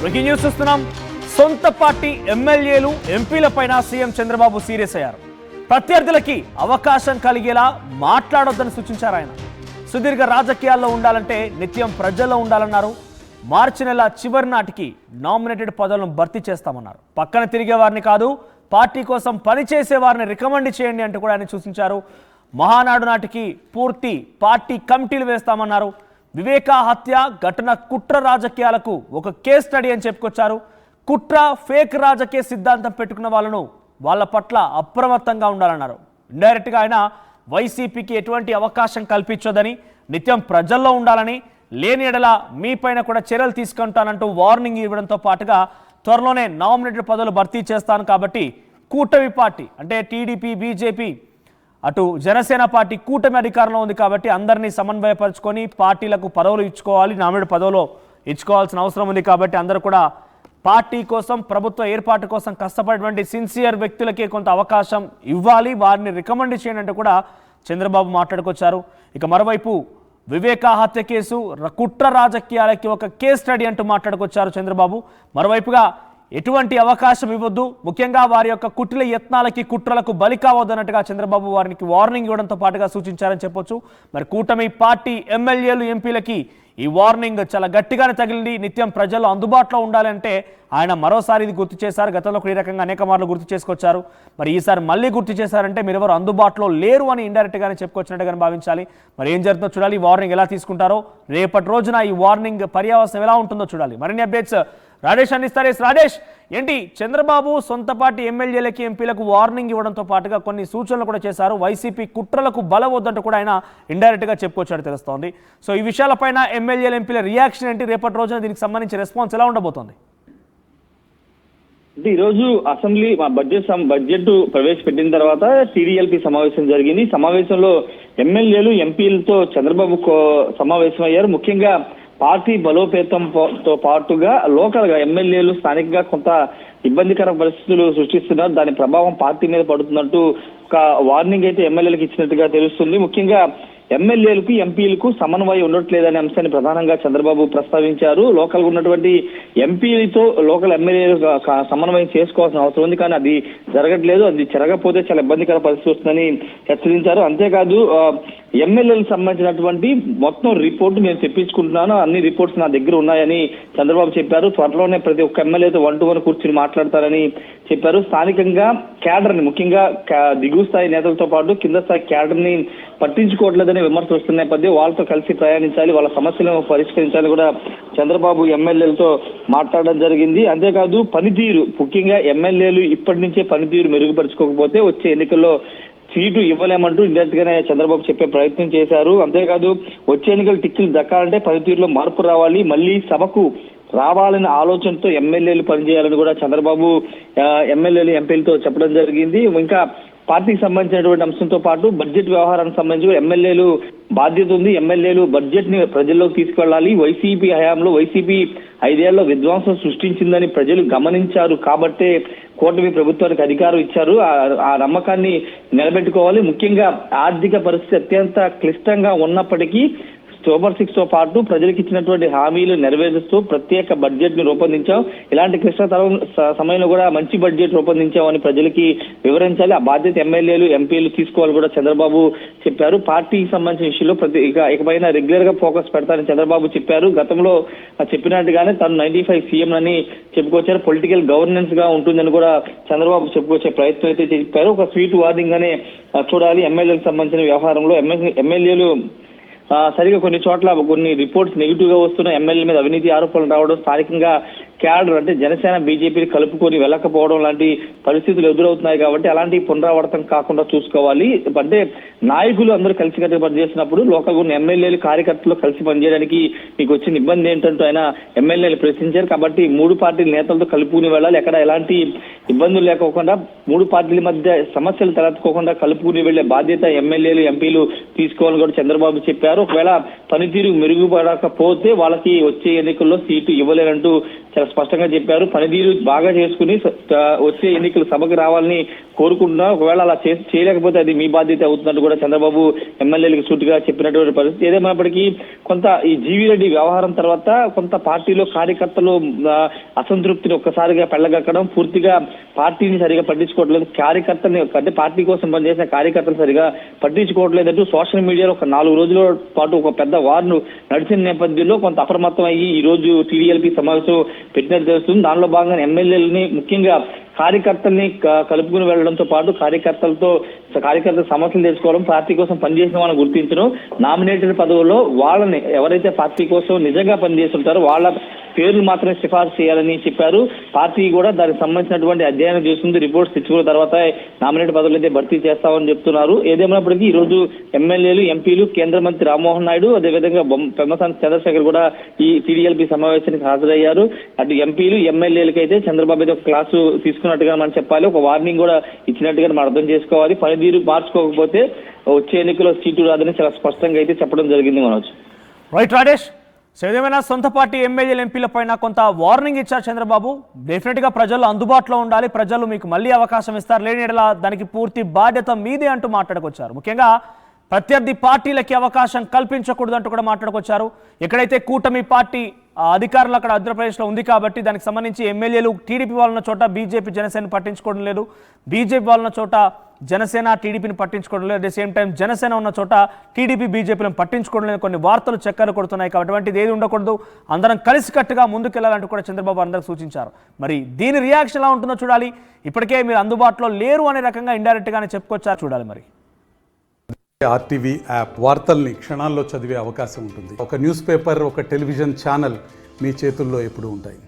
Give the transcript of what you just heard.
Breaking news చూస్తున్నాం. సొంత party ఎమ్మెల్యేలు ఎంపీలపైన సీఎం చంద్రబాబు సీరియస్ అయ్యారు. ప్రత్యర్థులకి అవకాశం కలిగేలా మాట్లాడొద్దని సూచించారు. ఆయన సుదీర్ఘ రాజకీయాల్లో ఉండాలంటే నిత్యం ప్రజల్లో ఉండాలన్నారు. మార్చి నెల చివరి నాటికి నామినేటెడ్ పదవులను భర్తీ చేస్తామన్నారు. పక్కన తిరిగే వారిని కాదు, పార్టీ కోసం పనిచేసే వారిని రికమెండ్ చేయండి అంటూ కూడా ఆయన సూచించారు. మహానాడు నాటికి పూర్తి పార్టీ కమిటీలు వేస్తామన్నారు. వివేకా హత్య ఘటన కుట్ర రాజకీయాలకు ఒక కేస్ స్టడీ అని చెప్పుకొచ్చారు. కుట్ర ఫేక్ రాజకీయ సిద్ధాంతం పెట్టుకున్న వాళ్ళ పట్ల అప్రమత్తంగా ఉండాలన్నారు. ఇండైరెక్ట్గా ఆయన వైసీపీకి ఎటువంటి అవకాశం కల్పించొద్దని, నిత్యం ప్రజల్లో ఉండాలని, లేని ఎడల మీపైన కూడా చర్యలు తీసుకుంటానంటూ వార్నింగ్ ఇవ్వడంతో పాటుగా త్వరలోనే నామినేటెడ్ పదవులు భర్తీ చేస్తాను కాబట్టి కూటమి పార్టీ అంటే టీడీపీ, బీజేపీ, అటు జనసేన పార్టీ కూటమి అధికారంలో ఉంది కాబట్టి అందరినీ సమన్వయపరుచుకొని పార్టీలకు పదవులు ఇచ్చుకోవాలి, నామినేటెడ్ పదవులు ఇచ్చుకోవాల్సిన అవసరం ఉంది కాబట్టి అందరూ కూడా పార్టీ కోసం, ప్రభుత్వ ఏర్పాటు కోసం కష్టపడేటువంటి సిన్సియర్ వ్యక్తులకే కొంత అవకాశం ఇవ్వాలి, వారిని రికమెండ్ చేయండి అంటూ కూడా చంద్రబాబు మాట్లాడుకొచ్చారు. ఇక మరోవైపు వివేకా హత్య కేసు కుట్ర రాజకీయాలకి ఒక కేస్ స్టడీ అంటూ మాట్లాడుకొచ్చారు చంద్రబాబు. మరోవైపుగా ఎటువంటి అవకాశం ఇవ్వద్దు, ముఖ్యంగా వారి యొక్క కుట్ర యత్నాలకి, కుట్రలకు బలి కావద్దన్నట్టుగా చంద్రబాబు వారికి వార్నింగ్ ఇవ్వడంతో పాటుగా సూచించారని చెప్పొచ్చు. మరి కూటమి పార్టీ ఎమ్మెల్యేలు, ఎంపీలకి ఈ వార్నింగ్ చాలా గట్టిగానే తగిలింది. నిత్యం ప్రజల్లో అందుబాటులో ఉండాలంటే ఆయన మరోసారి ఇది గుర్తు చేశారు. గతంలో ఈ రకంగా అనేక మార్లు గుర్తు చేసుకొచ్చారు. మరి ఈసారి మళ్ళీ గుర్తు చేశారంటే మీరు ఎవరు అందుబాటులో లేరు అని ఇండైరెక్ట్గానే చెప్పుకొచ్చినట్టుగానే భావించాలి. మరి ఏం జరుగుతుందో చూడాలి, ఈ వార్నింగ్ ఎలా తీసుకుంటారో, రేపటి రోజున ఈ వార్నింగ్ పర్యావసనం ఎలా ఉంటుందో చూడాలి. మరిన్ని అప్డేట్స్ రాజేష్ అందిస్తారు. రాజేష్, ఏంటి చంద్రబాబు సొంత పార్టీ ఎమ్మెల్యేలకి, ఎంపీలకు వార్నింగ్ ఇవ్వడంతో పాటుగా కొన్ని సూచనలు కూడా చేశారు. వైసీపీ కుట్రలకు బలవద్దంటూ కూడా ఆయన ఇండైరెక్ట్గా చెప్పుకొచ్చాడు తెలుస్తోంది. సో ఈ విషయాలపైన ఎమ్మెల్యేలు, ఎంపీల రియాక్షన్ ఏంటి, రేపటి రోజున దీనికి సంబంధించి రెస్పాన్స్ ఎలా ఉండబోతోంది? అంటే ఈరోజు అసెంబ్లీ బడ్జెట్ ప్రవేశపెట్టిన తర్వాత టీడీఎల్పీ సమావేశం జరిగింది. సమావేశంలో ఎమ్మెల్యేలు, ఎంపీలతో చంద్రబాబు సమావేశమయ్యారు. ముఖ్యంగా పార్టీ బలోపేతంతో పాటుగా లోకల్ గా ఎమ్మెల్యేలు స్థానికంగా కొంత ఇబ్బందికర పరిస్థితులు సృష్టిస్తున్నారు, దాని ప్రభావం పార్టీ మీద పడుతున్నట్టు ఒక వార్నింగ్ అయితే ఎమ్మెల్యేలకు ఇచ్చినట్టుగా తెలుస్తుంది. ముఖ్యంగా ఎమ్మెల్యేలకు, ఎంపీలకు సమన్వయం ఉండట్లేదనే అంశాన్ని ప్రధానంగా చంద్రబాబు ప్రస్తావించారు. లోకల్ గా ఉన్నటువంటి ఎంపీలతో లోకల్ ఎమ్మెల్యేలు సమన్వయం చేసుకోవాల్సిన అవసరం ఉంది, కానీ అది జరగట్లేదు. అది జరగకపోతే చాలా ఇబ్బందికర పరిస్థితి వస్తుందని హెచ్చరించారు. అంతేకాదు ఎమ్మెల్యేలకు సంబంధించినటువంటి మొత్తం రిపోర్టు నేను తెప్పించుకుంటున్నాను, అన్ని రిపోర్ట్స్ నా దగ్గర ఉన్నాయని చంద్రబాబు చెప్పారు. త్వరలోనే ప్రతి ఒక్క ఎమ్మెల్యేతో 1-to-1 కూర్చుని మాట్లాడతారని చెప్పారు. స్థానికంగా క్యాడర్ ని, ముఖ్యంగా దిగువ స్థాయి నేతలతో పాటు కింద స్థాయి క్యాడర్ ని పట్టించుకోవట్లేదని విమర్శలు వస్తున్న నేపథ్యం వాళ్ళతో కలిసి ప్రయాణించాలి, వాళ్ళ సమస్యలను పరిష్కరించాలని కూడా చంద్రబాబు ఎమ్మెల్యేలతో మాట్లాడడం జరిగింది. అంతేకాదు పనితీరు, ముఖ్యంగా ఎమ్మెల్యేలు ఇప్పటి నుంచే పనితీరు మెరుగుపరుచుకోకపోతే వచ్చే ఎన్నికల్లో సీటు ఇవ్వలేమంటూ ఇండైరెక్ట్ గానే చంద్రబాబు చెప్పే ప్రయత్నం చేశారు. అంతేకాదు వచ్చే ఎన్నికలు టిక్కులు దక్కాలంటే పనితీరులో మార్పు రావాలి, మళ్ళీ సభకు రావాలనే ఆలోచనతో ఎమ్మెల్యేలు పనిచేయాలని కూడా చంద్రబాబు ఎమ్మెల్యేలు, ఎంపీలతో చెప్పడం జరిగింది. ఇంకా పార్టీకి సంబంధించినటువంటి అంశంతో పాటు బడ్జెట్ వ్యవహారానికి సంబంధించి ఎమ్మెల్యేలు బాధ్యత ఉంది. ఎమ్మెల్యేలు బడ్జెట్ ని ప్రజల్లోకి తీసుకెళ్లాలి. వైసీపీ హయాంలో వైసీపీ 5 ఏళ్ల విధ్వంసం సృష్టించిందని ప్రజలు గమనించారు కాబట్టే కూటమి ప్రభుత్వానికి అధికారం ఇచ్చారు. ఆ నమ్మకాన్ని నిలబెట్టుకోవాలి. ముఖ్యంగా ఆర్థిక పరిస్థితి అత్యంత క్లిష్టంగా ఉన్నప్పటికీ సూపర్ 6 తో పాటు ప్రజలకు ఇచ్చినటువంటి హామీలు నెరవేరుస్తూ ప్రత్యేక బడ్జెట్ ని రూపొందించాం. ఇలాంటి క్లిష్టతరం సమయంలో కూడా మంచి బడ్జెట్ రూపొందించామని ప్రజలకి వివరించాలి. ఆ బాధ్యత ఎమ్మెల్యేలు, ఎంపీలు తీసుకోవాలి కూడా చంద్రబాబు చెప్పారు. పార్టీకి సంబంధించిన ఇష్యూలో ఇకపైన రెగ్యులర్ గా ఫోకస్ పెడతారని చంద్రబాబు చెప్పారు. గతంలో చెప్పినట్టుగానే తను 95 సీఎం అని చెప్పుకొచ్చారు. పొలిటికల్ గవర్నెన్స్ గా ఉంటుందని కూడా చంద్రబాబు చెప్పుకొచ్చే ప్రయత్నం అయితే చెప్పారు. ఒక స్వీట్ వార్నింగ్ గానే చూడాలి ఎమ్మెల్యేలకు సంబంధించిన వ్యవహారంలో. ఎమ్మెల్యేలు సరిగా కొన్ని చోట్ల కొన్ని రిపోర్ట్స్ నెగిటివ్ గా వస్తున్న ఎమ్మెల్యే మీద అవినీతి ఆరోపణలు రావడం, స్థానికంగా క్యాడర్ అంటే జనసేన, బీజేపీని కలుపుకొని వెళ్ళకపోవడం లాంటి పరిస్థితులు ఎదురవుతున్నాయి కాబట్టి అలాంటి పునరావృతం కాకుండా చూసుకోవాలి. అంటే నాయకులు అందరూ కలిసికట్టుగా పనిచేసినప్పుడు లోకల్ ఉన్న ఎమ్మెల్యేలు, కార్యకర్తలు కలిసి పనిచేయడానికి మీకు వచ్చిన ఇబ్బంది ఏంటంటూ ఆయన ఎమ్మెల్యేలు ప్రశ్నించారు. కాబట్టి 3 పార్టీల నేతలతో కలుపుకుని వెళ్ళాలి, ఎక్కడ ఎలాంటి ఇబ్బందులు లేకోకుండా 3 పార్టీల మధ్య సమస్యలు తలెత్తుకోకుండా కలుపుకుని వెళ్లే బాధ్యత ఎమ్మెల్యేలు, ఎంపీలు తీసుకోవాలని కూడా చంద్రబాబు చెప్పారు. ఒకవేళ పనితీరు మెరుగుపడకపోతే వాళ్ళకి వచ్చే ఎన్నికల్లో సీటు ఇవ్వలేనంటూ చాలా స్పష్టంగా చెప్పారు. పనితీరు బాగా చేసుకుని వచ్చే ఎన్నికల సభకు రావాలని కోరుకుంటున్నారు. ఒకవేళ అలా చేయలేకపోతే అది మీ బాధ్యత అవుతున్నట్టు కూడా చంద్రబాబు ఎమ్మెల్యేలకు సూటిగా చెప్పినటువంటి పరిస్థితి. ఏదేమైనప్పటికీ కొంత ఈ జీవీ రెడ్డి వ్యవహారం తర్వాత కొంత పార్టీలో కార్యకర్తలు అసంతృప్తిని ఒక్కసారిగా పెళ్లగక్కడం, పూర్తిగా పార్టీని సరిగా పట్టించుకోవట్లేదు, కార్యకర్తని అంటే పార్టీ కోసం పనిచేసిన కార్యకర్తలు సరిగా పట్టించుకోవట్లేదంటూ సోషల్ మీడియాలో ఒక 4 రోజుల పాటు ఒక పెద్ద వార్ను నడిచిన నేపథ్యంలో కొంత అప్రమత్తం అయ్యి ఈ రోజు టీడీఎల్పీ సమావేశం పెట్టినట్టు తెలుస్తుంది. దానిలో భాగంగా ఎమ్మెల్యేలని ముఖ్యంగా కార్యకర్తల్ని కలుపుకుని వెళ్లడంతో పాటు కార్యకర్తల సమస్యలు తెలుసుకోవడం, పార్టీ కోసం పనిచేసిన వాళ్ళని గుర్తించడం, నామినేటెడ్ పదవుల్లో వాళ్ళని ఎవరైతే పార్టీ కోసం నిజంగా పనిచేస్తుంటారో వాళ్ళ పేర్లు మాత్రమే సిఫార్సు చేయాలని చెప్పారు. పార్టీ కూడా దానికి సంబంధించినటువంటి అధ్యయనం చేస్తుంది. రిపోర్ట్స్ తెచ్చుకున్న తర్వాత నామినేటెడ్ పదవులు అయితే భర్తీ చేస్తామని చెప్తున్నారు. ఏదేమైనప్పటికీ ఈ రోజు ఎమ్మెల్యేలు, ఎంపీలు, కేంద్ర మంత్రి రామ్మోహన్ నాయుడు, అదేవిధంగా పెమ్మసాని చంద్రశేఖర్ కూడా ఈ టీడీఎల్పీ సమావేశానికి హాజరయ్యారు. అటు ఎంపీలు, ఎమ్మెల్యేలకి అయితే చంద్రబాబు అయితే ఒక క్లాసు తీసుకున్నట్టుగా మనం చెప్పాలి, ఒక వార్నింగ్ కూడా ఇచ్చినట్టుగా మనం అర్థం చేసుకోవాలి. పనితీరు మార్చుకోకపోతే వచ్చే ఎన్నికల్లో సీటు రాదని చాలా స్పష్టంగా అయితే చెప్పడం జరిగింది. మనోజ్. రైట్ రాజేష్, ఏదేమైనా సొంత పార్టీ ఎమ్మెల్యేలు, ఎంపీల పైన కొంత వార్నింగ్ ఇచ్చారు చంద్రబాబు. డెఫినెట్గా ప్రజలు అందుబాటులో ఉండాలి, ప్రజలు మీకు మళ్ళీ అవకాశం ఇస్తారు, లేని ఎడల దానికి పూర్తి బాధ్యత మీదే అంటూ మాట్లాడుకొచ్చారు. ముఖ్యంగా ప్రత్యర్థి పార్టీలకి అవకాశం కల్పించకూడదు అంటూ కూడా మాట్లాడుకొచ్చారు. ఎక్కడైతే కూటమి పార్టీ అధికారులు అక్కడ ఆంధ్రప్రదేశ్లో ఉంది కాబట్టి దానికి సంబంధించి ఎమ్మెల్యేలు టీడీపీ వాళ్ళన్న చోట బీజేపీ జనసేన పట్టించుకోవడం లేదు, బీజేపీ వాళ్ళన్న చోట జనసేన టీడీపీని పట్టించుకోవడం లేదు, at the same time Janasena ఉన్న చోట టీడీపీ బీజేపీలను పట్టించుకోవడం లేదు. కొన్ని వార్తలు చక్కర్లు కొడుతున్నాయి కాబట్టి అటువంటిది ఏది ఉండకూడదు, అందరం కలిసికట్టుగా ముందుకెళ్లాలంటూ కూడా చంద్రబాబు అందరికి సూచించారు. మరి దీని రియాక్షన్ ఎలా ఉంటుందో చూడాలి. ఇప్పటికే మీరు అందుబాటులో లేరు అనే రకంగా ఇండైరెక్ట్గానే చెప్పుకొచ్చారు, చూడాలి. మరి ఆర్టీవీ యాప్ వార్తల్ని క్షణాల్లో చదివే అవకాశం ఉంటుంది. ఒక న్యూస్ పేపర్, ఒక టెలివిజన్ ఛానల్ మీ చేతుల్లో ఎప్పుడూ ఉంటాయి.